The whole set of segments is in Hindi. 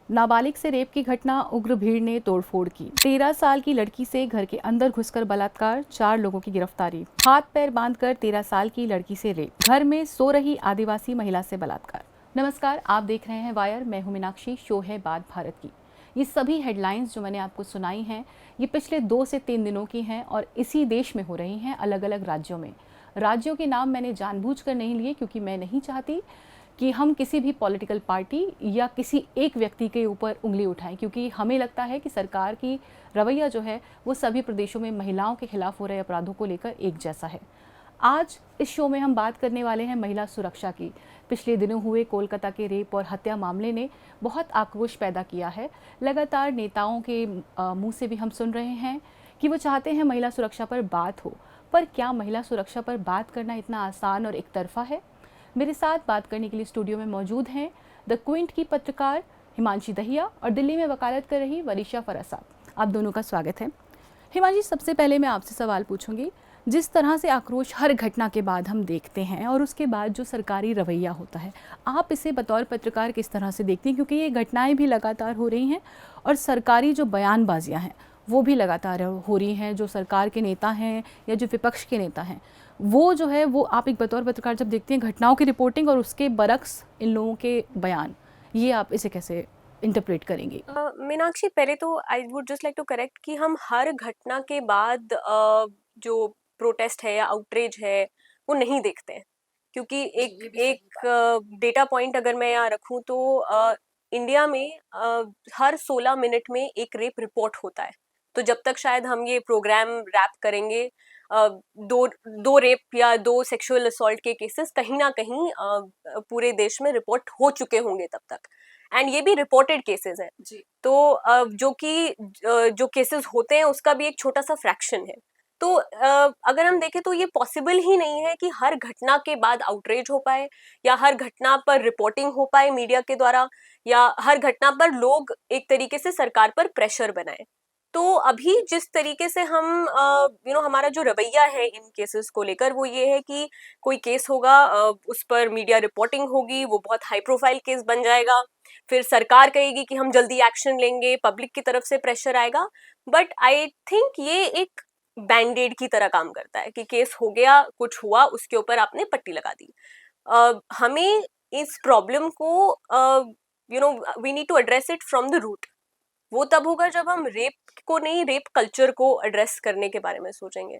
नाबालिग से रेप की घटना, उग्र भीड़ ने तोड़फोड़ की। 13 साल की लड़की से घर के अंदर घुसकर बलात्कार, 4 लोगों की गिरफ्तारी। हाथ पैर बांधकर 13 साल की लड़की से रेप, घर में सो रही आदिवासी महिला से बलात्कार। नमस्कार, आप देख रहे हैं वायर। मैं हूं मीनाक्षी। शो है बात भारत की। ये सभी हेडलाइंस जो मैंने आपको सुनाई हैं, ये पिछले 2 से 3 दिनों की हैं और इसी देश में हो रही हैं, अलग अलग राज्यों में। राज्यों के नाम मैंने जानबूझकर नहीं लिए क्योंकि मैं नहीं चाहती कि हम किसी भी पॉलिटिकल पार्टी या किसी एक व्यक्ति के ऊपर उंगली उठाएं, क्योंकि हमें लगता है कि सरकार की रवैया जो है वो सभी प्रदेशों में महिलाओं के खिलाफ हो रहे अपराधों को लेकर एक जैसा है। आज इस शो में हम बात करने वाले हैं महिला सुरक्षा की। पिछले दिनों हुए कोलकाता के रेप और हत्या मामले ने बहुत आक्रोश पैदा किया है। लगातार नेताओं के मुंह से भी हम सुन रहे हैं कि वो चाहते हैं महिला सुरक्षा पर बात हो, पर क्या महिला सुरक्षा पर बात करना इतना आसान और एक तरफा है? मेरे साथ बात करने के लिए स्टूडियो में मौजूद हैं द क्विंट की पत्रकार हिमांशी दहिया और दिल्ली में वकालत कर रही वरीशा फरासाब। आप दोनों का स्वागत है। हिमांशी, सबसे पहले मैं आपसे सवाल पूछूंगी। जिस तरह से आक्रोश हर घटना के बाद हम देखते हैं और उसके बाद जो सरकारी रवैया होता है, आप इसे बतौर पत्रकार किस तरह से देखती हैं? क्योंकि ये घटनाएं भी लगातार हो रही हैं और सरकारी जो बयानबाजियां हैं वो भी लगातार हो रही हैं। जो सरकार के नेता हैं या जो विपक्ष के नेता हैं, वो जो है वो आप एक बतौर पत्रकार जब देखती हैं घटनाओं की रिपोर्टिंग और उसके बरक्स इन लोगों के बयान, ये आप इसे कैसे इंटरप्रेट करेंगी? मीनाक्षी, पहले तो I would just like to correct कि हम हर घटना के बाद जो प्रोटेस्ट है या आउटरीच है वो नहीं देखते हैं, क्योंकि एक एक डेटा पॉइंट अगर मैं यहाँ रखूँ तो इंडिया में हर 16 मिनट में एक रेप रिपोर्ट होता है। तो जब तक शायद हम ये प्रोग्राम रैप करेंगे, दो दो रेप या 2 सेक्सुअल असॉल्ट के केसेस कहीं ना कहीं पूरे देश में रिपोर्ट हो चुके होंगे तब तक। एंड ये भी रिपोर्टेड केसेस हैं जी। तो जो केसेस होते हैं उसका भी एक छोटा सा फ्रैक्शन है। तो अगर हम देखें तो ये पॉसिबल ही नहीं है कि हर घटना के बाद आउटरीच हो पाए या हर घटना पर रिपोर्टिंग हो पाए मीडिया के द्वारा, या हर घटना पर लोग एक तरीके से सरकार पर प्रेशर बनाए। तो अभी जिस तरीके से हम हमारा जो रवैया है इन केसेस को लेकर वो ये है कि कोई केस होगा, उस पर मीडिया रिपोर्टिंग होगी, वो बहुत हाई प्रोफाइल केस बन जाएगा, फिर सरकार कहेगी कि हम जल्दी एक्शन लेंगे, पब्लिक की तरफ से प्रेशर आएगा। बट आई थिंक ये एक बैंडेड की तरह काम करता है कि केस हो गया, कुछ हुआ, उसके ऊपर आपने पट्टी लगा दी। हमें इस प्रॉब्लम को we need to address it from the root. वो तब होगा जब हम रेप को नहीं, रेप कल्चर को एड्रेस करने के बारे में सोचेंगे।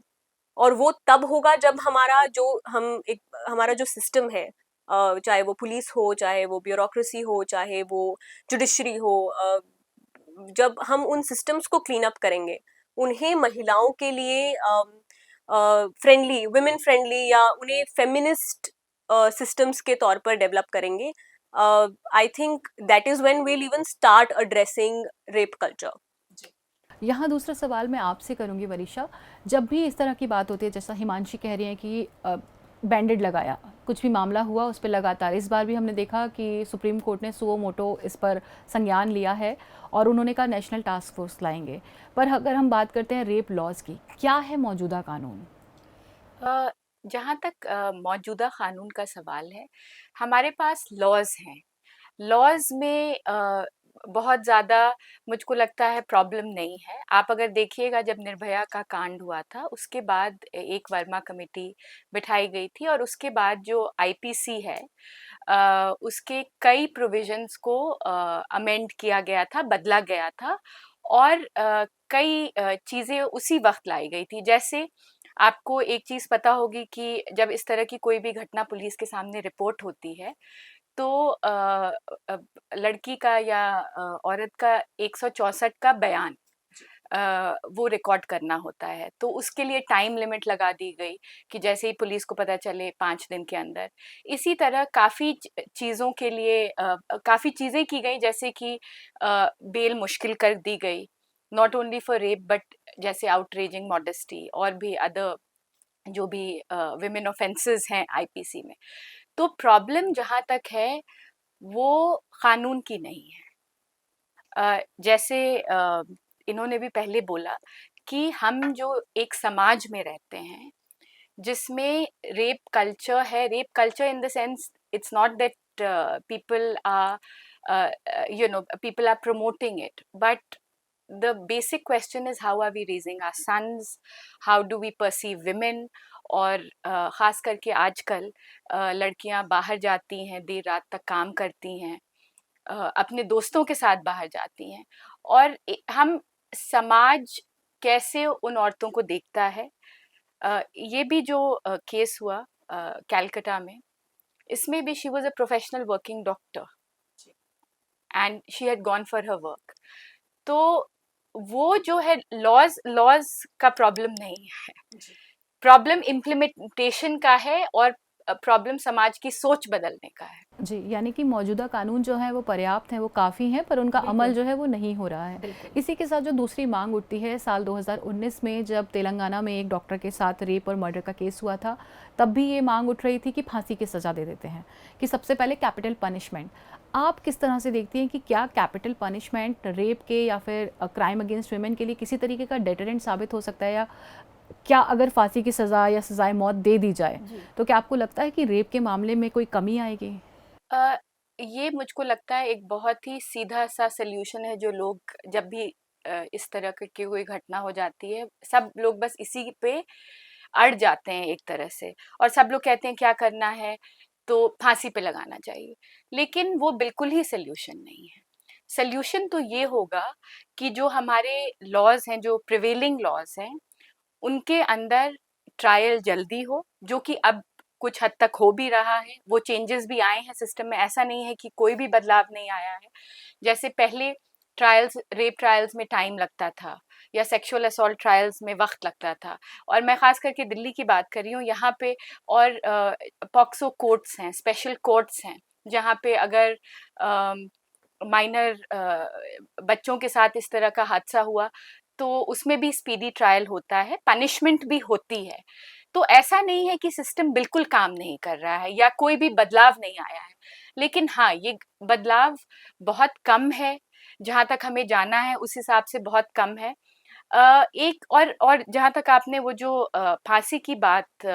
और वो तब होगा जब हमारा जो सिस्टम है, चाहे वो पुलिस हो, चाहे वो ब्यूरोक्रेसी हो, चाहे वो जुडिशरी हो, जब हम उन सिस्टम्स को क्लीन अप करेंगे, उन्हें महिलाओं के लिए फ्रेंडली, वुमेन फ्रेंडली या उन्हें फेमिनिस्ट सिस्टम्स के तौर पर डेवलप करेंगे, I think that is when we'll even start addressing rape culture. यहाँ दूसरा सवाल मैं आपसे करूँगी वरीशा। जब भी इस तरह की बात होती है, जैसा हिमांशी कह रही हैं कि बैंडेड लगाया, कुछ भी मामला हुआ उस पर लगातार, इस बार भी हमने देखा कि सुप्रीम कोर्ट ने सुओ मोटो इस पर संज्ञान लिया है और उन्होंने कहा नेशनल टास्क फोर्स लाएंगे। पर अगर हम बात करते हैं रेप लॉज की, क्या है मौजूदा कानून? जहाँ तक मौजूदा कानून का सवाल है, हमारे पास लॉज हैं। लॉज में बहुत ज़्यादा मुझको लगता है प्रॉब्लम नहीं है। आप अगर देखिएगा, जब निर्भया का कांड हुआ था उसके बाद एक वर्मा कमेटी बिठाई गई थी और उसके बाद जो आईपीसी है उसके कई प्रोविजंस को अमेंड किया गया था, बदला गया था और कई चीज़ें उसी वक्त लाई गई थी। जैसे आपको एक चीज़ पता होगी कि जब इस तरह की कोई भी घटना पुलिस के सामने रिपोर्ट होती है तो अ, लड़की का या औरत का 164 का बयान वो रिकॉर्ड करना होता है। तो उसके लिए टाइम लिमिट लगा दी गई कि जैसे ही पुलिस को पता चले 5 दिन के अंदर। इसी तरह काफ़ी चीज़ों के लिए काफ़ी चीज़ें की गई, जैसे कि बेल मुश्किल कर दी गई, not only for rape but जैसे आउटरेजिंग मॉडेस्टी और भी अदर जो भी विमेन ऑफेंसेस हैं आईपीसी में। तो प्रॉब्लम जहाँ तक है वो कानून की नहीं है। जैसे इन्होंने भी पहले बोला कि हम जो एक समाज में रहते हैं जिसमें रेप कल्चर है, rape culture in the sense it's not that people are people are promoting it, but the basic question is how are we raising our sons, how do we perceive women. और ख़ास करके आजकल लड़कियां बाहर जाती हैं, देर रात तक काम करती हैं, अपने दोस्तों के साथ बाहर जाती हैं, और हम समाज कैसे उन औरतों को देखता है. ये भी जो केस हुआ कैलकटा में, इसमें भी she was a professional working doctor and she had gone for her work. तो वो जो है लॉज का प्रॉब्लम नहीं है, प्रॉब्लम इम्प्लीमेंटेशन का है, और प्रॉब्लम समाज की सोच बदलने का है. जी, यानी कि मौजूदा कानून जो है वो पर्याप्त हैं, वो काफ़ी हैं, पर उनका अमल जो है वो नहीं हो रहा है. इसी के साथ जो दूसरी मांग उठती है, साल 2019 में जब तेलंगाना में एक डॉक्टर के साथ रेप और मर्डर का केस हुआ था, तब भी ये मांग उठ रही थी कि फांसी की सज़ा दे देते हैं, कि सबसे पहले कैपिटल पनिशमेंट. आप किस तरह से देखती हैं कि क्या कैपिटल पनिशमेंट रेप के या फिर क्राइम अगेंस्ट वुमेन के लिए किसी तरीके का डेटरेंट साबित हो सकता है, या क्या अगर फांसी की सज़ा या सज़ाए मौत दे दी जाए तो क्या आपको लगता है कि रेप के मामले में कोई कमी आएगी? ये मुझको लगता है एक बहुत ही सीधा सा सल्यूशन है, जो लोग जब भी इस तरह की कोई घटना हो जाती है, सब लोग बस इसी पे अड़ जाते हैं एक तरह से, और सब लोग कहते हैं क्या करना है, तो फांसी पे लगाना चाहिए. लेकिन वो बिल्कुल ही सल्यूशन नहीं है. सल्यूशन तो ये होगा कि जो हमारे लॉज हैं, जो प्रिवेलिंग लॉज हैं, उनके अंदर ट्रायल जल्दी हो, जो कि अब कुछ हद तक हो भी रहा है. वो चेंजेस भी आए हैं सिस्टम में, ऐसा नहीं है कि कोई भी बदलाव नहीं आया है. जैसे पहले ट्रायल्स, रेप ट्रायल्स में टाइम लगता था, या सेक्सुअल असॉल्ट ट्रायल्स में वक्त लगता था, और मैं खास करके दिल्ली की बात कर रही हूँ यहाँ पे. और पॉक्सो कोर्ट्स हैं, स्पेशल कोर्ट्स हैं, जहाँ पे अगर माइनर बच्चों के साथ इस तरह का हादसा हुआ तो उसमें भी स्पीडी ट्रायल होता है, पनिशमेंट भी होती है. तो ऐसा नहीं है कि सिस्टम बिल्कुल काम नहीं कर रहा है या कोई भी बदलाव नहीं आया है, लेकिन हाँ, ये बदलाव बहुत कम है. जहाँ तक हमें जाना है उस हिसाब से बहुत कम है. एक और जहाँ तक आपने वो जो फांसी की बात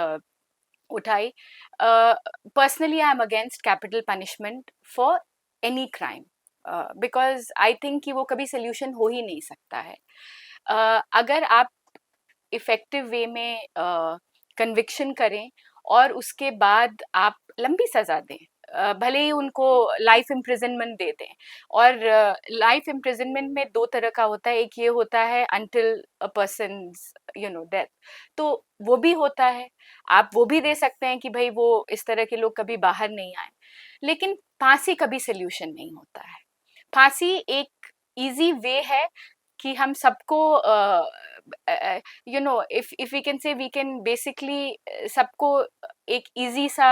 उठाई, personally I am against capital punishment for any crime, because I think कि वो कभी सोल्यूशन हो ही नहीं सकता है. अगर आप इफ़ेक्टिव वे में कन्विक्शन करें और उसके बाद आप लंबी सज़ा दें, भले ही उनको लाइफ इम्प्रिजनमेंट दे दें. और लाइफ इम्प्रिजनमेंट में 2 तरह का होता है. एक ये होता है अंटिल अ पर्सन्स डेथ, तो वो भी होता है. आप वो भी दे सकते हैं कि भाई वो इस तरह के लोग कभी बाहर नहीं आए. लेकिन फांसी कभी सोल्यूशन नहीं होता है. फांसी एक ईजी वे है कि हम सबको if we can say we can basically सबको एक इजी सा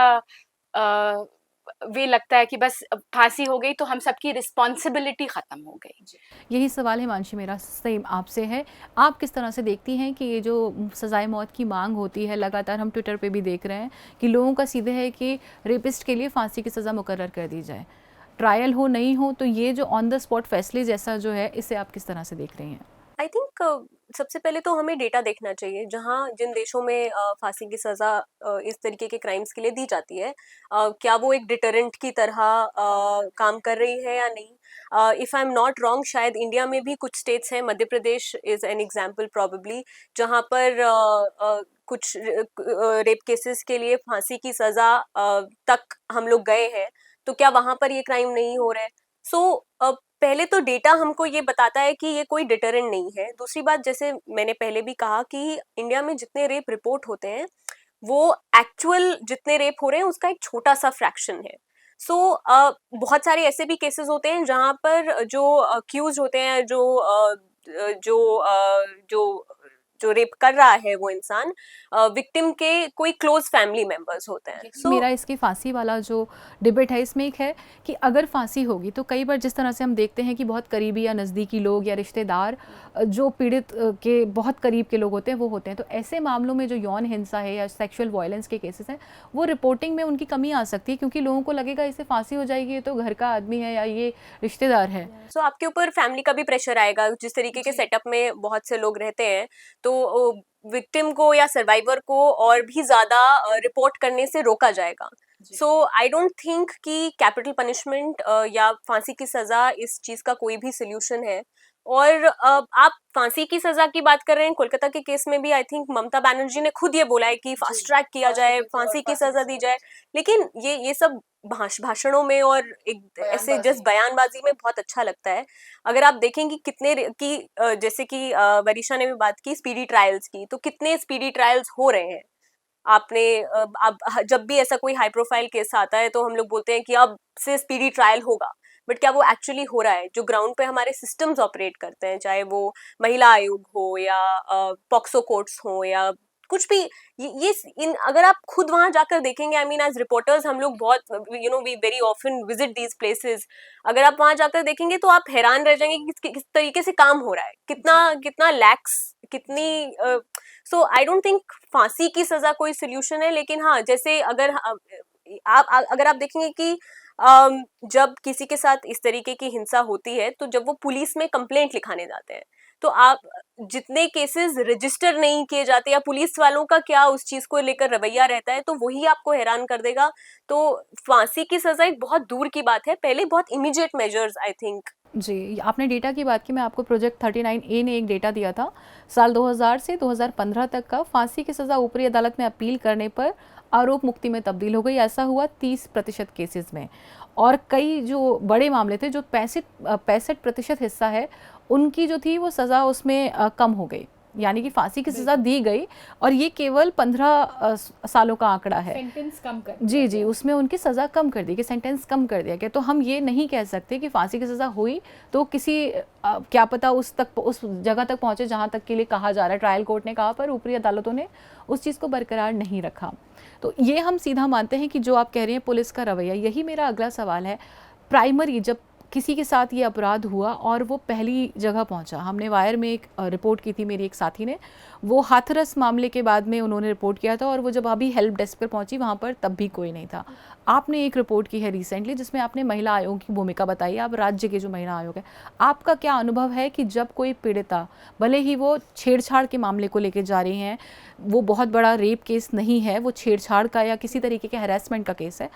वे लगता है कि बस फांसी हो गई तो हम सबकी रिस्पॉन्सिबिलिटी ख़त्म हो गई. यही सवाल हिमांशी मेरा सेम आपसे है. आप किस तरह से देखती हैं कि ये जो सज़ाए मौत की मांग होती है, लगातार हम ट्विटर पे भी देख रहे हैं कि लोगों का सीधे है कि रेपिस्ट के लिए फांसी की सज़ा मुकर्रर कर दी जाए, ट्रायल हो नहीं हो, तो ये जो ऑन द स्पॉट फैसले जैसा जो है, इसे आप किस तरह से देख रही हैं? आई थिंक सबसे पहले तो हमें डेटा देखना चाहिए, जहाँ जिन देशों में फांसी की सज़ा इस तरीके के क्राइम्स के लिए दी जाती है, क्या वो एक डिटरेंट की तरह काम कर रही है या नहीं. If I am not wrong, शायद इंडिया में भी कुछ स्टेट्स हैं, Madhya Pradesh is an example probably, जहाँ पर कुछ रेप केसेस के लिए फांसी की सज़ा तक हम लोग गए हैं. तो क्या वहाँ पर ये क्राइम नहीं हो रहे? सो पहले तो डेटा हमको ये बताता है कि ये कोई डिटरेंट नहीं है. दूसरी बात, जैसे मैंने पहले भी कहा कि इंडिया में जितने रेप रिपोर्ट होते हैं वो एक्चुअल जितने रेप हो रहे हैं उसका एक छोटा सा फ्रैक्शन है. सो बहुत सारे ऐसे भी केसेस होते हैं जहाँ पर जो अक्यूज होते हैं, जो जो जो रेप कर रहा है वो इंसान, विक्टिम के कोई क्लोज फैमिली मेंबर्स होते हैं. मेरा इसकी फांसी वाला जो डिबेट है इसमें एक है कि अगर फांसी होगी तो कई बार जिस तरह से हम देखते हैं कि बहुत करीबी या नज़दीकी लोग या रिश्तेदार जो पीड़ित के बहुत करीब के लोग होते हैं वो होते हैं, तो ऐसे मामलों में जो यौन हिंसा है या सेक्सुअल वायलेंस के केसेस हैं, वो रिपोर्टिंग में उनकी कमी आ सकती है, क्योंकि लोगों को लगेगा इससे फांसी हो जाएगी, ये तो घर का आदमी है या ये रिश्तेदार है. सो आपके ऊपर फैमिली का भी प्रेशर आएगा. जिस तरीके के सेटअप में बहुत से लोग रहते हैं, तो विक्टिम को या सर्वाइवर को और भी ज्यादा रिपोर्ट करने से रोका जाएगा. सो आई डोंट थिंक कि कैपिटल पनिशमेंट या फांसी की सजा इस चीज का कोई भी सोल्यूशन है। और आप फांसी की सजा की बात कर रहे हैं, कोलकाता के केस में भी आई थिंक ममता बनर्जी ने खुद ये बोला है कि फास्ट ट्रैक किया जाए, फांसी की सजा दी जाए। लेकिन ये सब भाषणों में और एक ऐसे जस्ट बयानबाजी में बहुत अच्छा लगता है। अगर आप देखेंगे जैसे कि वरीशा ने भी बात की स्पीडी ट्रायल्स की, तो कितने स्पीडी ट्रायल्स हो रहे हैं। आपने अब जब भी ऐसा कोई हाई प्रोफाइल केस आता है तो हम लोग बोलते हैं कि अब से स्पीडी ट्रायल होगा, बट क्या वो एक्चुअली हो रहा है? जो ग्राउंड पे हमारे सिस्टम्स ऑपरेट करते हैं, चाहे वो महिला आयोग हो या पॉक्सो कोर्ट्स हो या कुछ भी, ये इन अगर आप खुद वहां जाकर देखेंगे, आई मीन एज रिपोर्टर्स हम लोग बहुत we very often visit these places. अगर आप वहां जाकर देखेंगे तो आप हैरान रह जाएंगे कि किस तरीके से काम हो रहा है, कितना कितना लैक्स, कितनी सो आई डोंट थिंक फांसी की सजा कोई सोल्यूशन है। लेकिन हाँ, जैसे अगर आप देखेंगे कि जब किसी के साथ इस तरीके की हिंसा होती है, तो जब वो पुलिस में कंप्लेंट लिखाने जाते हैं, तो आप जितने केसेस रजिस्टर नहीं किए जाते या पुलिस वालों का क्या उस चीज को लेकर रवैया रहता है, तो वही आपको हैरान कर देगा। तो फांसी की सजा एक बहुत दूर की बात है, पहले बहुत इमीडिएट मेजर्स आई थिंक। जी, आपने डेटा की बात की, मैं आपको प्रोजेक्ट 39A ने एक डेटा दिया था साल 2000 से 2015 तक का। फांसी की सज़ा ऊपरी अदालत में अपील करने पर आरोप मुक्ति में तब्दील हो गई। ऐसा हुआ 30% केसेस में। और कई जो बड़े मामले थे, जो 65% हिस्सा है, उनकी जो थी वो सज़ा उसमें कम हो गई, यानी कि फांसी की सज़ा दी गई। और ये केवल 15 सालों का आंकड़ा है। सेंटेंस कम कर जी जी, उसमें उनकी सज़ा कम कर दी गई, सेंटेंस कम कर दिया गया। तो हम ये नहीं कह सकते कि फांसी की सज़ा हुई तो किसी क्या पता उस जगह तक पहुँचे जहाँ तक के लिए कहा जा रहा है, ट्रायल कोर्ट ने कहा, पर ऊपरी अदालतों ने उस चीज़ को बरकरार नहीं रखा। तो ये हम सीधा मानते हैं कि जो आप कह रहे हैं पुलिस का रवैया। यही मेरा अगला सवाल है। प्राइमरी जब किसी के साथ ये अपराध हुआ और वो पहली जगह पहुंचा, हमने वायर में एक रिपोर्ट की थी, मेरी एक साथी ने, वो हाथरस मामले के बाद में उन्होंने रिपोर्ट किया था, और वो जब अभी हेल्प डेस्क पर पहुंची वहाँ पर तब भी कोई नहीं था। आपने एक रिपोर्ट की है रिसेंटली जिसमें आपने महिला आयोग की भूमिका बताई। आप राज्य के जो महिला आयोग है, आपका क्या अनुभव है कि जब कोई पीड़िता, भले ही वो छेड़छाड़ के मामले को लेकर जा रही हैं, वो बहुत बड़ा रेप केस नहीं है, वो छेड़छाड़ का या किसी तरीके के हैरेसमेंट का केस है,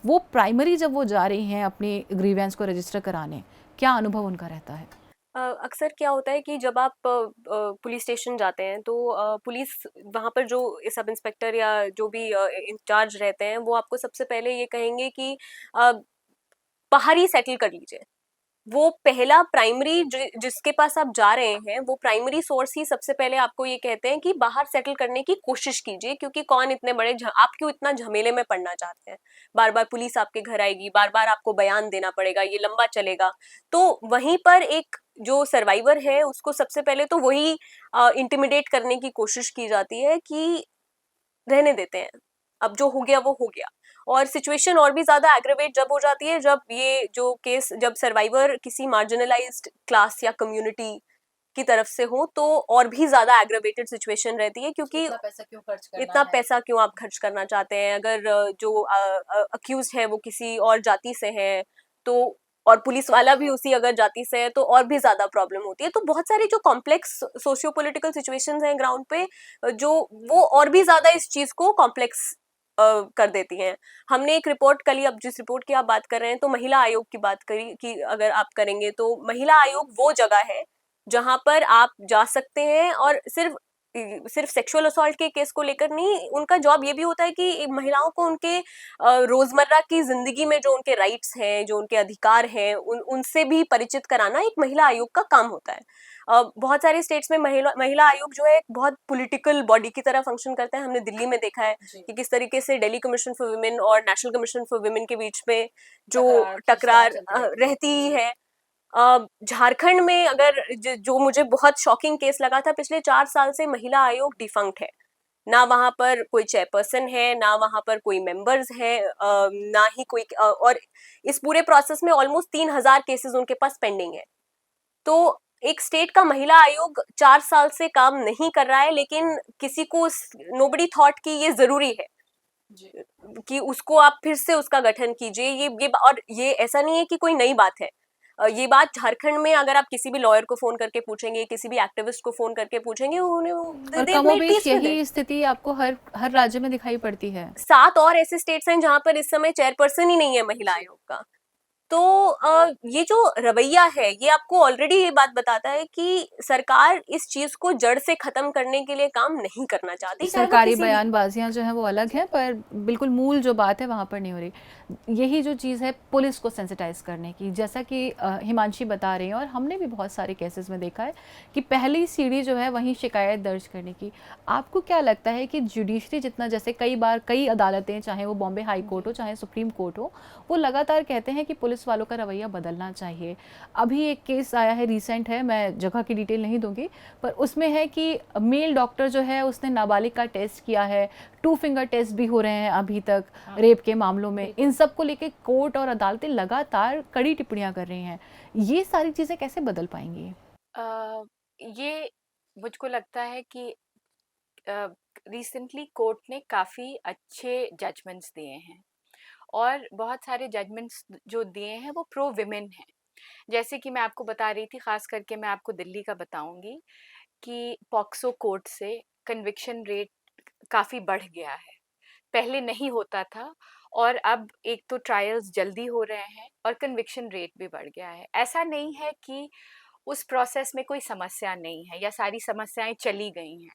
वो प्राइमरी जब वो जा रही हैं अपने ग्रीवेंस को रजिस्टर कराने, क्या अनुभव उनका रहता है? अक्सर क्या होता है कि जब आप पुलिस स्टेशन जाते हैं, तो पुलिस वहाँ पर जो सब इंस्पेक्टर या जो भी इंचार्ज रहते हैं, वो आपको सबसे पहले ये कहेंगे कि अ, बाहर ही सेटल कर लीजिए। वो पहला प्राइमरी जिसके पास आप जा रहे हैं, वो प्राइमरी सोर्स ही सबसे पहले आपको ये कहते हैं कि बाहर सेटल करने की कोशिश कीजिए, क्योंकि कौन इतने आप क्यों इतना झमेले में पड़ना चाहते हैं? बार बार पुलिस आपके घर आएगी, बार बार आपको बयान देना पड़ेगा, ये लंबा चलेगा। तो वहीं पर एक जो सर्वाइवर है, उसको सबसे पहले तो वही इंटिमिडेट करने की कोशिश की जाती है कि रहने देते हैं, अब जो हो गया वो हो गया। और सिचुएशन और भी ज्यादा एग्रेवेट जब हो जाती है, जब ये जो केस, जब सर्वाइवर किसी मार्जिनलाइज्ड क्लास या कम्युनिटी की तरफ से हो, तो और भी ज्यादा एग्रेवेटेड सिचुएशन रहती है, क्योंकि इतना पैसा क्यों आप खर्च करना चाहते हैं? अगर जो अक्यूज है वो किसी और जाति से है, तो और पुलिस वाला भी उसी अगर जाति से है, तो और भी ज्यादा प्रॉब्लम होती है। तो बहुत सारी जो कॉम्प्लेक्स सोशियो पॉलिटिकल सिचुएशंस हैं ग्राउंड पे, जो वो और भी ज्यादा इस चीज को कॉम्प्लेक्स कर देती हैं। हमने एक रिपोर्ट कल ही, अब जिस रिपोर्ट की आप बात कर रहे हैं, तो महिला आयोग की बात करी कि अगर आप करेंगे, तो महिला आयोग वो जगह है जहां पर आप जा सकते हैं, और सिर्फ सेक्सुअल असॉल्ट के केस को लेकर नहीं, उनका जॉब ये भी होता है कि महिलाओं को उनके रोजमर्रा की जिंदगी में जो उनके राइट्स हैं, जो उनके अधिकार हैं, उनसे भी परिचित कराना एक महिला आयोग का काम होता है। बहुत सारे स्टेट्स में महिला आयोग जो है एक बहुत पॉलिटिकल बॉडी की तरह फंक्शन करता है। हमने दिल्ली में देखा है कि किस तरीके से दिल्ली कमीशन फॉर वुमेन और नेशनल कमीशन फॉर वुमेन के बीच में जो टकरार रहती ही है। झारखंड में अगर जो मुझे बहुत शॉकिंग केस लगा था, पिछले 4 साल से महिला आयोग डिफंक्ट है। ना वहां पर कोई चेयरपर्सन है, ना वहां पर कोई मेंबर्स है, ना ही कोई और इस पूरे प्रोसेस में ऑलमोस्ट 3000 केसेस उनके पास पेंडिंग है। तो एक स्टेट का महिला आयोग 4 साल से काम नहीं कर रहा है, लेकिन किसी को नोबडी थॉट कि ये जरूरी है कि उसको आप फिर से उसका गठन कीजिए। और ये ऐसा नहीं है कि कोई नई बात है। ये बात झारखंड में अगर आप किसी भी लॉयर को फोन करके पूछेंगे, किसी भी एक्टिविस्ट को फोन करके पूछेंगे, उन्हें और they have made कमोबेश peace with it. यही स्थिति आपको हर हर राज्य में दिखाई पड़ती है। 7 और ऐसे स्टेट्स हैं जहां पर इस समय चेयरपर्सन ही नहीं है महिला आयोग का। तो ये जो रवैया है ये आपको ऑलरेडी ये बात बताता है कि सरकार इस चीज को जड़ से खत्म करने के लिए काम नहीं करना चाहती, चाहे वो सरकारी किसी भी बयानबाजियां जो हैं वो अलग हैं, पर बिल्कुल मूल जो बात है वहाँ पर नहीं हो रही। यही जो चीज़ है पुलिस को सेंसिटाइज करने की, जैसा कि हिमांशी बता रही हैं, और हमने भी बहुत सारे केसेस में देखा है कि पहली सीढ़ी जो है वहीं शिकायत दर्ज करने की। आपको क्या लगता है कि जुडिशरी जितना, जैसे कई बार कई अदालतें, चाहे वो बॉम्बे हाई कोर्ट हो चाहे सुप्रीम कोर्ट हो, वो लगातार कहते हैं कि पुलिस वालों का रवैया बदलना चाहिए। अभी एक केस आया है, रिसेंट है, मैं जगह की डिटेल नहीं दूंगी, पर उसमें है कि मेल डॉक्टर जो है उसने नाबालिग का टेस्ट किया है, 2 फिंगर टेस्ट भी हो रहे हैं अभी तक रेप के मामलों में। इन सब को लेके कोर्ट और अदालतें लगातार कड़ी टिप्पणियां कर रही हैं। ये सारी चीजें कैसे बदल पाएंगी? ये मुझको लगता है कि रिसेंटली कोर्ट ने काफ़ी अच्छे जजमेंट्स दिए हैं, और बहुत सारे जजमेंट्स जो दिए हैं वो प्रो विमेन हैं। जैसे कि मैं आपको बता रही थी, ख़ास करके मैं आपको दिल्ली का बताऊंगी कि पॉक्सो कोर्ट से कन्विक्शन रेट काफ़ी बढ़ गया है। पहले नहीं होता था, और अब एक तो ट्रायल्स जल्दी हो रहे हैं और कन्विक्शन रेट भी बढ़ गया है। ऐसा नहीं है कि उस प्रोसेस में कोई समस्या नहीं है या सारी समस्याएं चली गई हैं,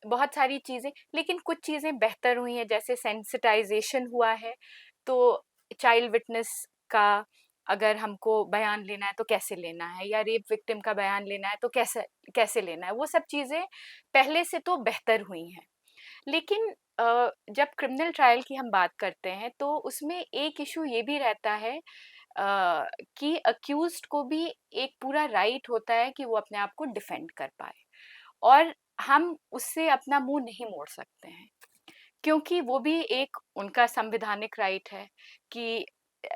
बहुत सारी चीज़ें, लेकिन कुछ चीज़ें बेहतर हुई हैं। जैसे सेंसिटाइजेशन हुआ है, तो चाइल्ड विटनेस का अगर हमको बयान लेना है तो कैसे लेना है, या रेप विक्टिम का बयान लेना है तो कैसे कैसे लेना है, वो सब चीज़ें पहले से तो बेहतर हुई हैं। लेकिन जब क्रिमिनल ट्रायल की हम बात करते हैं तो उसमें एक इशू ये भी रहता है कि अक्यूज्ड को भी एक पूरा राइट होता है कि वो अपने आप को डिफेंड कर पाए, और हम उससे अपना मुंह नहीं मोड़ सकते हैं, क्योंकि वो भी एक उनका संवैधानिक राइट है कि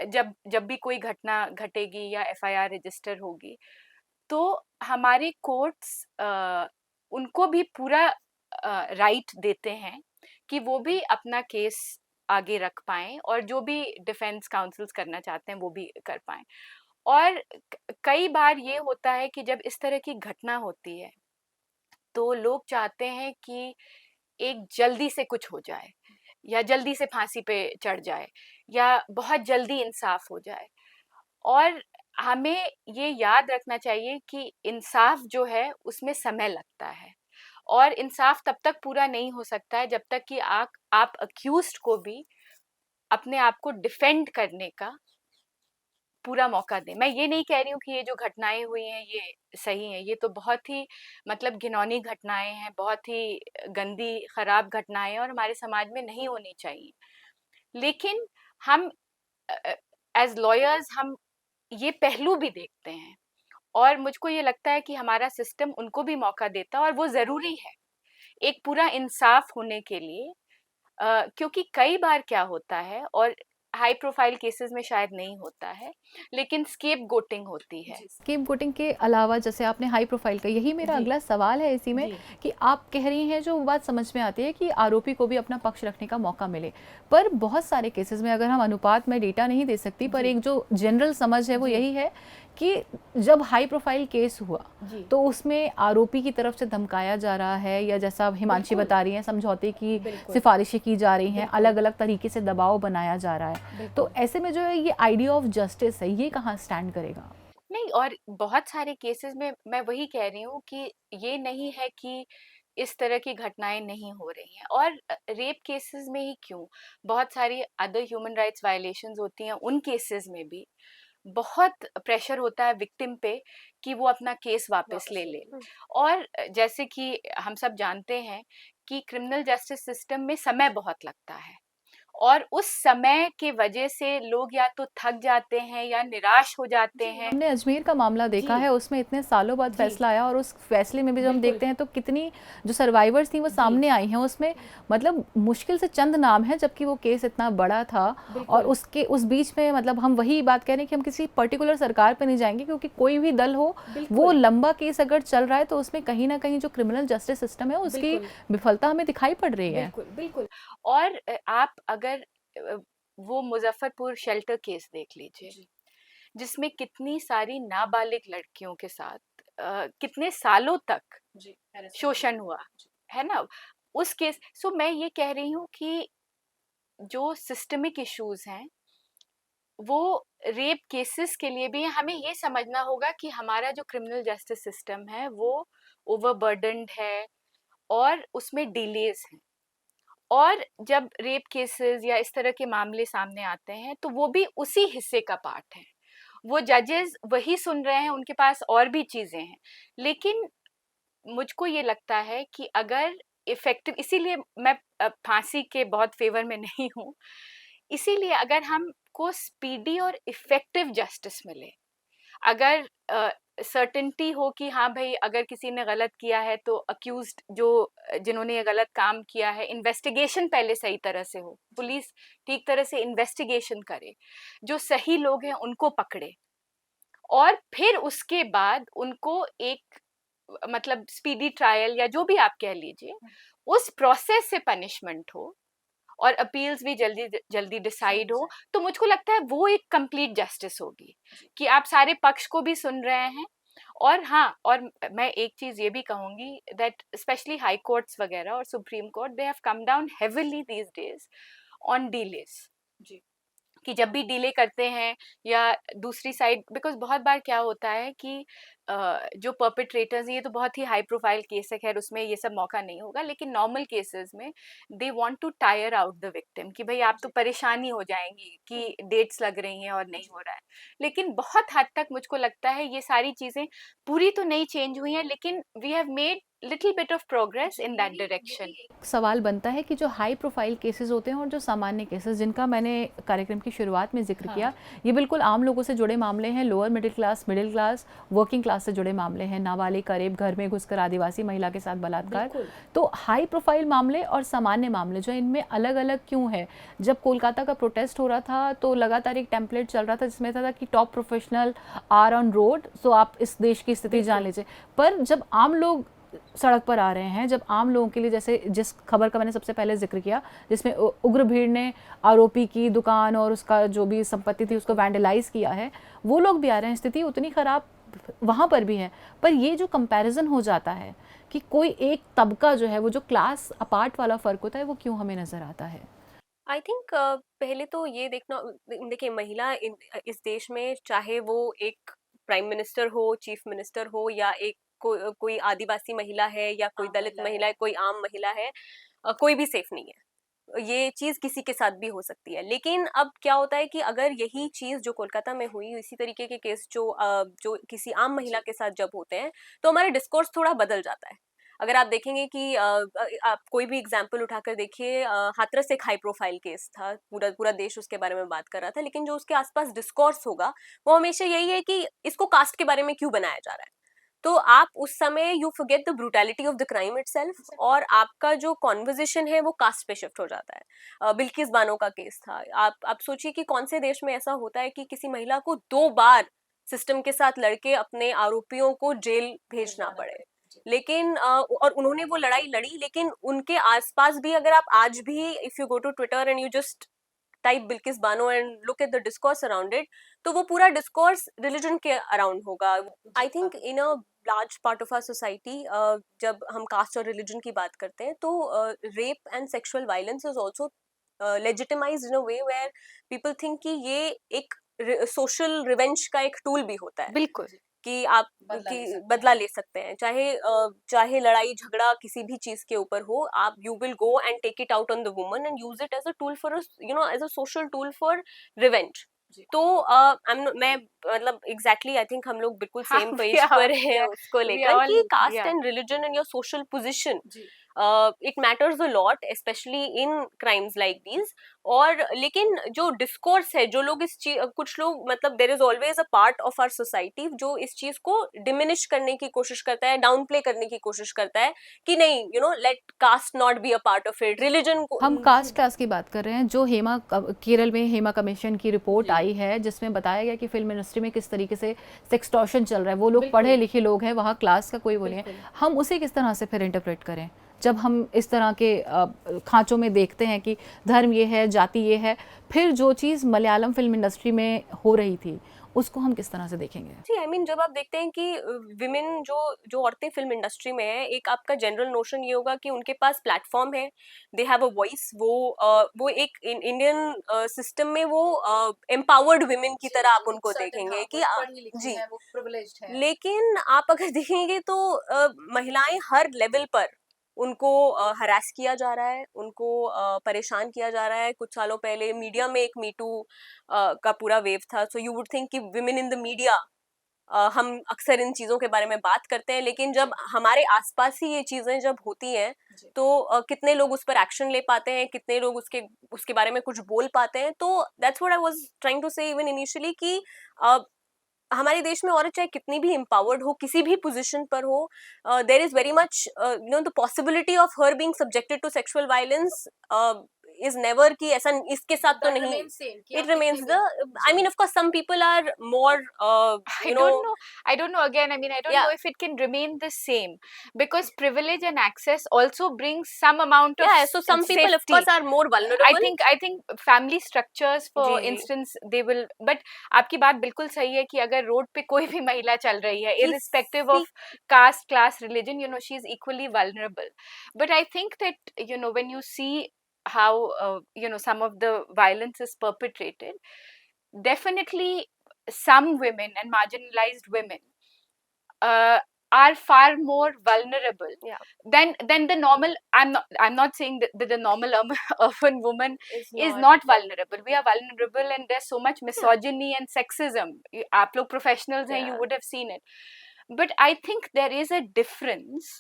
जब जब भी कोई घटना घटेगी या एफआईआर रजिस्टर होगी, तो हमारे कोर्ट्स उनको भी पूरा राइट देते हैं कि वो भी अपना केस आगे रख पाएं, और जो भी डिफेंस काउंसिल्स करना चाहते हैं वो भी कर पाएं। और कई बार ये होता है कि जब इस तरह की घटना होती है तो लोग चाहते हैं कि एक जल्दी से कुछ हो जाए, या जल्दी से फांसी पे चढ़ जाए, या बहुत जल्दी इंसाफ हो जाए। और हमें ये याद रखना चाहिए कि इंसाफ जो है उसमें समय लगता है, और इंसाफ तब तक पूरा नहीं हो सकता है जब तक कि आप अक्यूज्ड को भी अपने आप को डिफेंड करने का पूरा मौका दें। मैं ये नहीं कह रही हूँ कि ये जो घटनाएं हुई हैं ये सही हैं, ये तो बहुत ही मतलब घिनौनी घटनाएं हैं, बहुत ही गंदी खराब घटनाएं हैं, और हमारे समाज में नहीं होनी चाहिए। लेकिन हम एज लॉयर्स हम ये पहलू भी देखते हैं, और मुझको ये लगता है कि हमारा सिस्टम उनको भी मौका देता है, और वो ज़रूरी है एक पूरा इंसाफ होने के लिए। क्योंकि कई बार क्या होता है, और हाई प्रोफाइल केसेस में शायद नहीं होता है, लेकिन स्केप गोटिंग होती है। स्केप गोटिंग के अलावा, जैसे आपने हाई प्रोफाइल का, यही मेरा अगला सवाल है इसी में, कि आप कह रही हैं जो बात समझ में आती है कि आरोपी को भी अपना पक्ष रखने का मौका मिले, पर बहुत सारे केसेस में, अगर हम अनुपात में डेटा नहीं दे सकती, पर एक जो जनरल समझ है वो यही है कि जब हाई प्रोफाइल केस हुआ तो उसमें आरोपी की तरफ से धमकाया जा रहा है, या जैसा हिमांशी बता रही हैं समझौते की सिफारिशें की जा रही हैं, अलग अलग तरीके से दबाव बनाया जा रहा है, तो ऐसे में जो है ये आइडिया ऑफ जस्टिस है, ये कहाँ स्टैंड करेगा? नहीं, और बहुत सारे केसेस में मैं वही कह रही हूँ कि ये नहीं है कि इस तरह की घटनाएं नहीं हो रही हैं, और रेप केसेस में ही क्यों, बहुत सारी अदर ह्यूमन राइट्स वायलेशंस होती हैं, उन केसेस में भी बहुत प्रेशर होता है विक्टिम पे कि वो अपना केस वापस ले ले। और जैसे कि हम सब जानते हैं कि क्रिमिनल जस्टिस सिस्टम में समय बहुत लगता है, और उस समय के वजह से लोग या तो थक जाते हैं या निराश हो जाते हैं। हमने अजमेर का मामला देखा है, उसमें इतने सालों बाद फैसला आया, और उस फैसले में भी जब हम देखते हैं तो कितनी जो सर्वाइवर्स थी वो सामने आई हैं, उसमें मतलब मुश्किल से चंद नाम हैं, जबकि वो केस इतना बड़ा था। और उसके उस बीच में मतलब हम वही बात कह रहे हैं कि हम किसी पर्टिकुलर सरकार पे नहीं जाएंगे, क्योंकि कोई भी दल हो, वो लंबा केस अगर चल रहा है तो उसमें कहीं ना कहीं जो क्रिमिनल जस्टिस सिस्टम है उसकी विफलता हमें दिखाई पड़ रही है। बिल्कुल। और आप अगर वो मुजफ्फरपुर शेल्टर केस देख लीजिए, जिसमें कितनी सारी नाबालिग लड़कियों के साथ कितने सालों तक शोषण हुआ है ना। उस केस सो मैं ये कह रही हूँ कि जो सिस्टमिक इश्यूज हैं वो रेप केसेस के लिए भी हमें ये समझना होगा कि हमारा जो क्रिमिनल जस्टिस सिस्टम है वो ओवरबर्डन्ड है और उसमें डिलेज हैं। और जब रेप केसेस या इस तरह के मामले सामने आते हैं तो वो भी उसी हिस्से का पार्ट है। वो जजेस वही सुन रहे हैं, उनके पास और भी चीजें हैं। लेकिन मुझको ये लगता है कि अगर इफेक्टिव, इसीलिए मैं फांसी के बहुत फेवर में नहीं हूँ, इसीलिए अगर हमको स्पीडी और इफेक्टिव जस्टिस मिले, अगर सर्टेनिटी हो कि हाँ भाई अगर किसी ने गलत किया है तो अक्यूज्ड जो जिन्होंने ये गलत काम किया है, इन्वेस्टिगेशन पहले सही तरह से हो, पुलिस ठीक तरह से इन्वेस्टिगेशन करे, जो सही लोग हैं उनको पकड़े और फिर उसके बाद उनको एक मतलब स्पीडी ट्रायल या जो भी आप कह लीजिए, उस प्रोसेस से पनिशमेंट हो और अपील्स भी जल्दी जल्दी डिसाइड हो, तो मुझको लगता है वो एक कंप्लीट जस्टिस होगी कि आप सारे पक्ष को भी सुन रहे हैं। और हाँ, और मैं एक चीज ये भी कहूंगी दैट स्पेशली हाई कोर्ट्स वगैरह और supreme court, they have come down heavily these days on delays, कि जब भी डिले करते हैं या दूसरी साइड, बिकॉज बहुत बार क्या होता है कि जो परपेट्रेटर्स, ये तो बहुत ही हाई प्रोफाइल केस है, खैर उसमें ये सब मौका नहीं होगा, लेकिन नॉर्मल केसेस में they want to tire out the victim कि भाई आप तो परेशानी हो जाएंगी कि डेट्स लग रही हैं और नहीं हो रहा है। लेकिन बहुत हद तक मुझको लगता है ये सारी चीजें पूरी तो नहीं चेंज हुई हैं, लेकिन we have made little bit of progress in that direction. सवाल बनता है कि जो हाई प्रोफाइल केसेस होते हैं और जो सामान्य केसेस जिनका मैंने कार्यक्रम की शुरुआत में जिक्र किया, ये बिल्कुल आम लोगों से जुड़े मामले हैं, lower middle class, working class से जुड़े मामले हैं, नाबालिग का रेप, घर में घुसकर आदिवासी महिला के साथ बलात्कार। तो हाई प्रोफाइल मामले और सामान्य मामले जो इनमें अलग अलग क्यों है? जब कोलकाता का प्रोटेस्ट हो रहा था तो लगातार एक टेम्पलेट चल रहा था जिसमें था कि top professional are on road, so आप इस देश की स्थिति जान लीजिए। पर जब आम लोग सड़क पर आ रहे हैं, जब आम लोगों के लिए, जैसे जिस खबर का मैंने सबसे पहले जिक्र किया जिसमें उग्र भीड़ ने आरोपी की दुकान और उसका जो भी संपत्ति थी उसको वैंडलाइज किया है, वो लोग भी आ रहे हैं, स्थिति उतनी खराब वहाँ पर भी है। पर ये जो कंपैरिजन हो जाता है कि कोई एक तबका जो है, वो जो क्लास अपार्ट वाला फ़र्क होता है, वो क्यों हमें नज़र आता है? आई थिंक पहले तो ये देखना, देखिए महिला इस देश में, चाहे वो एक प्राइम मिनिस्टर हो, चीफ मिनिस्टर हो, या एक कोई आदिवासी महिला है, या कोई दलित महिला है, कोई आम महिला है, कोई भी सेफ नहीं है। ये चीज किसी के साथ भी हो सकती है। लेकिन अब क्या होता है कि अगर यही चीज जो कोलकाता में हुई, इसी तरीके के केस जो किसी आम महिला के साथ जब होते हैं, तो हमारा डिस्कोर्स थोड़ा बदल जाता है। अगर आप देखेंगे कि आप कोई भी एग्जाम्पल उठाकर देखिए, हाथरस एक हाई प्रोफाइल केस था, पूरा पूरा देश उसके बारे में बात कर रहा था, लेकिन जो उसके आसपास डिस्कोर्स होगा वो हमेशा यही है कि इसको कास्ट के बारे में क्यों बनाया जा रहा है। तो आप उस समय you forget the brutality of the crime itself, और आपका जो कॉन्वर्जेशन है वो कास्ट पे शिफ्ट हो जाता है। बिल्किस बानो का केस था। आप सोचिए कि कौन से देश में ऐसा होता है कि किसी महिला को 2 बार सिस्टम के साथ लड़के अपने आरोपियों को जेल भेजना पड़े। लेकिन और उन्होंने वो लड़ाई लड़ी, लेकिन उनके आसपास भी, अगर आप आज भी if you go to Twitter and you just type Bilkis Bano and look at the discourse around it, तो वो पूरा डिस्कोर्स रिलीजन के अराउंड होगा। I think in a large part of our society, जब हम कास्ट और रिलीजन की बात करते हैं, तो rape and sexual violence is also legitimized in a way where people think कि ये एक सोशल रिवेंज का एक टूल भी होता है। बिल्कुल, कि आप बदला ले सकते हैं, चाहे लड़ाई झगड़ा किसी भी चीज के ऊपर हो, आप you will go and take it out on the woman and use it as a tool for, as a social tool for revenge. तो मैं मतलब एग्जैक्टली आई थिंक हम लोग बिल्कुल सेम पेज पर हैं उसको लेकर कि caste and religion and your social position, it matters a lot specially in crimes like these. और लेकिन जो डिस्कोर्स है, जो लोग इस चीज, कुछ लोग, मतलब there is always a part of our society जो इस चीज को डिमिनिश करने की कोशिश करता है, डाउन प्ले करने की कोशिश करता है कि नहीं, let caste not be a part of it, religion को। हम कास्ट क्लास की बात कर रहे हैं। जो केरल में हेमा कमीशन की रिपोर्ट आई है जिसमें बताया गया कि फिल्म इंडस्ट्री में किस तरीके से सेक्सटॉर्शन चल रहा है, वो लोग पढ़े लिखे लोग हैं, वहाँ क्लास का कोई वो नहीं है। हम उसे किस तरह से फिर इंटरप्रेट करें जब हम इस तरह के खांचों में देखते हैं कि धर्म ये है, जाति ये है। फिर जो चीज़ मलयालम फिल्म इंडस्ट्री में हो रही थी उसको हम किस तरह से देखेंगे? जी, आई मीन जब आप देखते हैं कि विमेन जो जो औरतें फिल्म इंडस्ट्री में है, एक आपका जनरल नोशन ये होगा कि उनके पास प्लेटफॉर्म है, दे हैव अ वॉइस, वो एक इंडियन सिस्टम में वो एम्पावर्ड विमेन की तरह आप उनको देखेंगे कि जी, वो प्रिविलेज्ड है। लेकिन आप अगर देखेंगे तो महिलाएं हर लेवल पर उनको हरास किया जा रहा है, उनको परेशान किया जा रहा है। कुछ सालों पहले मीडिया में एक मीटू का पूरा वेव था, सो यू वुड थिंक कि विमेन इन द मीडिया, हम अक्सर इन चीजों के बारे में बात करते हैं, लेकिन जब हमारे आसपास ही ये चीजें जब होती हैं तो कितने लोग उस पर एक्शन ले पाते हैं, कितने लोग उसके उसके बारे में कुछ बोल पाते हैं। तो that's what I was trying to say even initially कि हमारे देश में औरत चाहे कितनी भी एम्पावर्ड हो, किसी भी पोजीशन पर हो, there is very much the possibility of her being subjected to sexual violence is never कि ऐसा इसके साथ तो नहीं। It remains the, I mean of course some people are more I you know don't know. I don't know. Again, I mean, I don't या know if it can remain the same because privilege and access also brings some amount of या so some people of safety. Course are more I vulnerable. think family structures, for जी जी instance, they will. But आपकी बात बिल्कुल सही है कि अगर रोड पे कोई भी महिला चल रही है, जी irrespective सी of caste, class, religion, you know, she's equally vulnerable. But I think that, you know, when you see how you know, some of the violence is perpetrated, definitely some women and marginalized women uh, are far more vulnerable या than the normal. I'm not saying that the normal urban woman is is not not vulnerable. We are vulnerable, and there's so much misogyny and sexism. आप लोग professionals हैं, you या would have seen it. But I think there is a difference,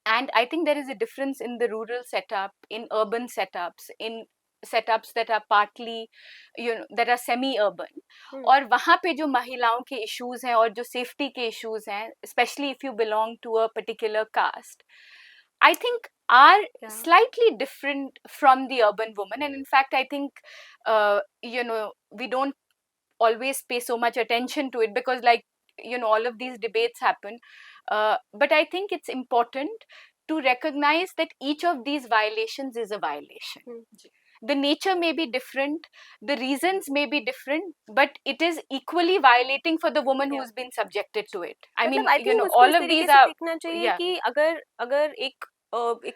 and I think there is a difference in the rural setup, in urban setups, in setups that are partly, you know, that are semi urban. और वहाँ पे जो महिलाओं के issues हैं और जो safety के issues हैं, especially if you belong to a particular caste, I think are या slightly different from the urban woman. And in fact, I think you know, we don't always pay so much attention to it because, like, you know, all of these debates happen. But I think it's important to recognize that each of these violations is a violation. The nature may be different, the reasons may be different, but it is equally violating for the woman या who's been subjected to it. I मतलब mean, I you think know, उसको all इस of तरीके these से are, देखना चाहिए yeah. कि अगर अगर एक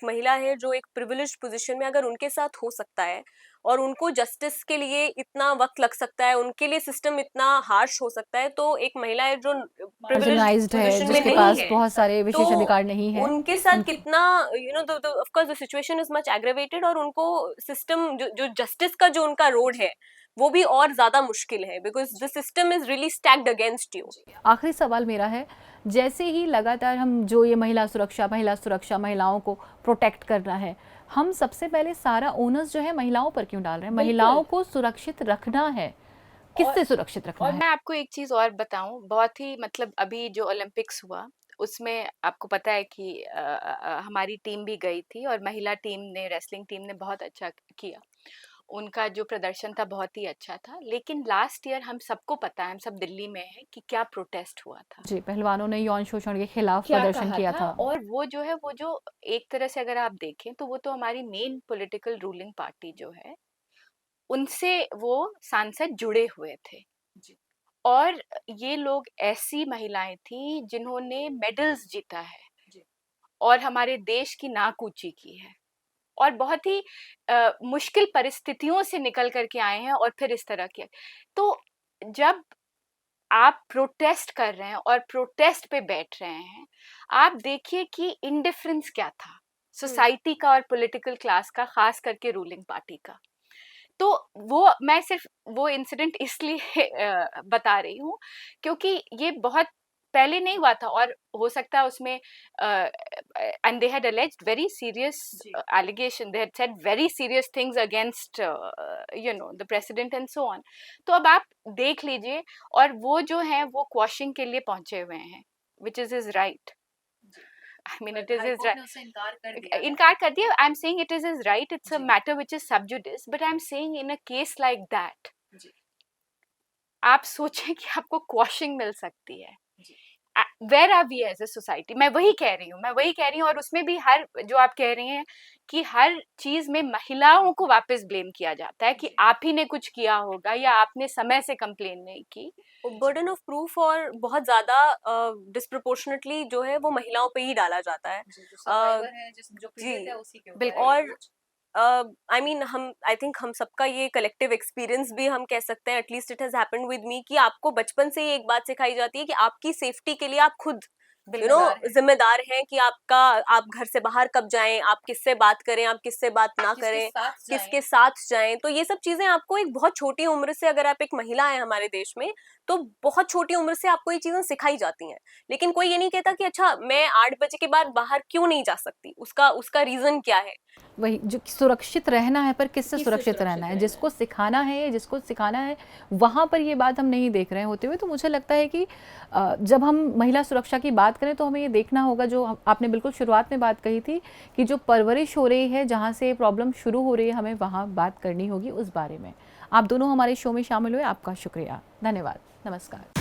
महिला है जो एक प्रिविलेज्ड पोजीशन में, अगर उनके साथ हो सकता है और उनको जस्टिस के लिए इतना वक्त लग सकता है, उनके लिए सिस्टम इतना हार्श हो सकता है, तो एक महिला है जो प्रिविलेज्ड मार्जिनलाइज्ड है, पोजीशन में जिसके नहीं पास है, बहुत सारे तो विशेष अधिकार नहीं है, उनके साथ उनकी कितना you know of course the situation is much aggravated, और उनको सिस्टम जो जस्टिस का जो उनका रोड है वो भी और ज्यादा मुश्किल है, because the system is really stacked against you. आखिरी सवाल मेरा है, जैसे ही लगातार हम जो ये महिला सुरक्षा महिलाओं को प्रोटेक्ट करना है, हम सबसे पहले सारा ओनर्स जो है महिलाओं पर क्यों डाल रहे हैं? महिलाओं को सुरक्षित रखना है, किससे सुरक्षित रखना और है? मैं आपको एक चीज और बताऊं, बहुत ही मतलब अभी जो ओलंपिक्स हुआ उसमें आपको पता है कि हमारी टीम भी गई थी और महिला टीम ने, रेसलिंग टीम ने बहुत अच्छा किया। उनका जो प्रदर्शन था बहुत ही अच्छा था, लेकिन लास्ट ईयर हम सबको पता है, हम सब दिल्ली में हैं, कि क्या प्रोटेस्ट हुआ था, जी, पहलवानों ने यौन शोषण के खिलाफ क्या प्रदर्शन कहा किया था। था। और वो जो है, वो जो एक तरह से अगर आप देखें तो वो तो हमारी मेन पॉलिटिकल रूलिंग पार्टी जो है, उनसे वो सांसद जुड़े हुए थे। और ये लोग ऐसी महिलाएं थी जिन्होंने मेडल्स जीता है और हमारे देश की नाक ऊंची की है, और बहुत ही मुश्किल परिस्थितियों से निकल करके आए हैं और फिर इस तरह के। तो जब आप प्रोटेस्ट कर रहे हैं और प्रोटेस्ट पे बैठ रहे हैं, आप देखिए कि इंडिफरेंस क्या था सोसाइटी का और पॉलिटिकल क्लास का, खास करके रूलिंग पार्टी का। तो वो मैं सिर्फ वो इंसिडेंट इसलिए बता रही हूँ क्योंकि ये बहुत पहले नहीं हुआ था, और हो सकता है उसमें and they had alleged very serious allegation, they had said very serious things against you know, the president and so on. तो अब आप देख लीजिए, और वो जो है वो क्वॉशिंग के लिए पहुंचे हुए हैं, which is his right. I mean, it is his right. इनकार कर दिया. I'm saying it is his right. It's a matter which is sub judice. But I'm saying in a case like that, आप सोचें कि आपको क्वॉशिंग मिल सकती है. Where are we as a society, मैं वही कह रही हूँ। और उसमें भी हर जो आप कह रही हैं कि हर चीज में महिलाओं को वापस ब्लेम किया जाता है कि आप ही ने कुछ किया होगा या आपने समय से कंप्लेन नहीं की। बर्डन ऑफ प्रूफ और बहुत ज्यादा डिस्प्रोपोर्शनेटली जो है वो महिलाओं पे ही डाला जाता है। जो पीड़ित है उसी के ऊपर। बिल्कुल। और आई मीन हम आई थिंक हम सबका ये कलेक्टिव एक्सपीरियंस भी हम कह सकते हैं, at least it has happened with me, कि आपको बचपन से ही एक बात सिखाई जाती है कि आपकी सेफ्टी के लिए आप खुद जिम्मेदार हैं कि आप घर से बाहर कब जाएं, आप किससे बात करें, आप किससे बात ना करें, किसके साथ जाएं। तो ये सब चीजें आपको एक बहुत छोटी उम्र से, अगर आप एक महिला हैं हमारे देश में, तो बहुत छोटी उम्र से आपको ये चीजें सिखाई जाती हैं। लेकिन कोई ये नहीं कहता कि अच्छा मैं 8 बजे के बाद बाहर क्यों नहीं जा सकती, उसका रीजन क्या है। वही जो सुरक्षित रहना है, पर किससे सुरक्षित रहना है, जिसको सिखाना है, जिसको सिखाना है, वहाँ पर ये बात हम नहीं देख रहे होते हुए। तो मुझे लगता है कि जब हम महिला सुरक्षा की बात करें तो हमें ये देखना होगा, जो आपने बिल्कुल शुरुआत में बात कही थी कि जो परवरिश हो रही है, जहाँ से प्रॉब्लम शुरू हो रही है, हमें वहाँ बात करनी होगी उस बारे में। आप दोनों हमारे शो में शामिल हुए, आपका शुक्रिया, धन्यवाद, नमस्कार।